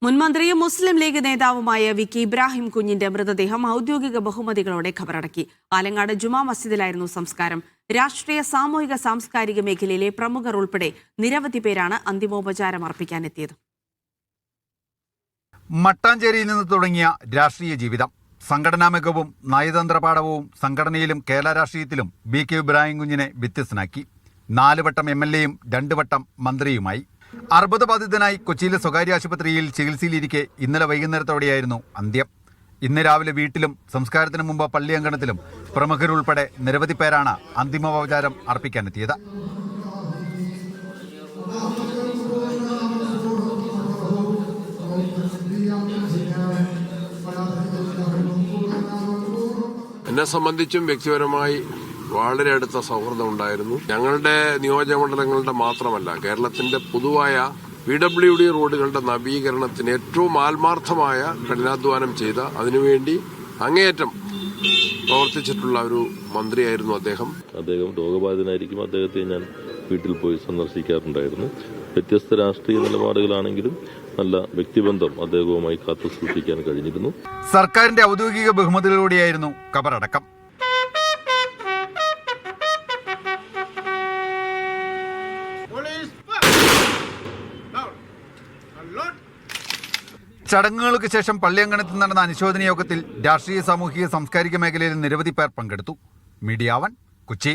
മുൻമന്ത്രിയും മുസ്ലിം league നേതാവുമായ VK. Ibrahim കുഞ്ഞിന്റെ മൃതദേഹം ഔദ്യോഗിക ബഹുമതികളോടെ ഖബറടക്കി. ആലങ്ങാട് ജുമാ മസ്ജിദിലായിരുന്നു സംസ്കാരം. രാഷ്ട്രീയ, സാമൂഹിക, സാംസ്കാരിക മേഖലയിലെ പ്രമുഖർ ഉൾപ്പെടെ നിരവധി പേരാണ് അന്തിമോപചാരം അർപ്പിക്കാനെത്തിയത്. മട്ടാഞ്ചേരിയിൽ നിന്ന് തുടങ്ങിയ രാഷ്ട്രീയ ജീവിതം, സംഘടനാ മികവും നയതന്ത്ര പാഠവും സംഘടനയിലും കേരള രാഷ്ട്രീയത്തിലും വി.കെ. ഇബ്രാഹിം കുഞ്ഞിനെ വ്യത്യസ്തനാക്കി. 4 വട്ടം MLA-യും 2 വട്ടം മന്ത്രിയുമായി. അർബുദബാധിതനായി കൊച്ചിയിലെ സ്വകാര്യ ആശുപത്രിയിൽ ചികിത്സയിലിരിക്കെ ഇന്നലെ വൈകുന്നേരത്തോടെയായിരുന്നു അന്ത്യം. ഇന്ന് രാവിലെ വീട്ടിലും സംസ്കാരത്തിന് മുമ്പ് പള്ളി അങ്കണത്തിലും പ്രമുഖരുൾപ്പെടെ നിരവധി പേരാണ് അന്തിമോപചാരം അർപ്പിക്കാനെത്തിയത്. എന്നെ സംബന്ധിച്ചും വ്യക്തിപരമായി വളരെ അടുത്ത സൗഹൃദം ഉണ്ടായിരുന്നു. ഞങ്ങളുടെ നിയോജകമണ്ഡലങ്ങളുടെ മാത്രമല്ല, കേരളത്തിന്റെ പൊതുവായ PWD റോഡുകളുടെ നവീകരണത്തിന് ഏറ്റവും ആത്മാർത്ഥമായ കഠിനാധ്വാനം ചെയ്ത, അതിനുവേണ്ടി അങ്ങേയറ്റം പ്രവർത്തിച്ചിട്ടുള്ള ഒരു മന്ത്രിയായിരുന്നു അദ്ദേഹം. രോഗബാധിതനായിരിക്കും. അദ്ദേഹത്തെ ഞാൻ വീട്ടിൽ പോയി സന്ദർശിക്കാറുണ്ടായിരുന്നു. വ്യത്യസ്ത രാഷ്ട്രീയ നിലപാടുകളാണെങ്കിലും നല്ല വ്യക്തിബന്ധം അദ്ദേഹവുമായി കാത്തു സൂക്ഷിക്കാൻ കഴിഞ്ഞിരുന്നു. സർക്കാരിന്റെ ഔദ്യോഗിക ബഹുമതികളോടെയായിരുന്നു ഖബറടക്കം. ചടങ്ങുകൾക്ക് ശേഷം പള്ളിയങ്കണത്തിൽ നടന്ന അനുശോചന യോഗത്തിൽ രാഷ്ട്രീയ, സാമൂഹിക, സാംസ്കാരിക മേഖലയിൽ നിരവധി പേർ പങ്കെടുത്തു. മീഡിയ 1, കൊച്ചി.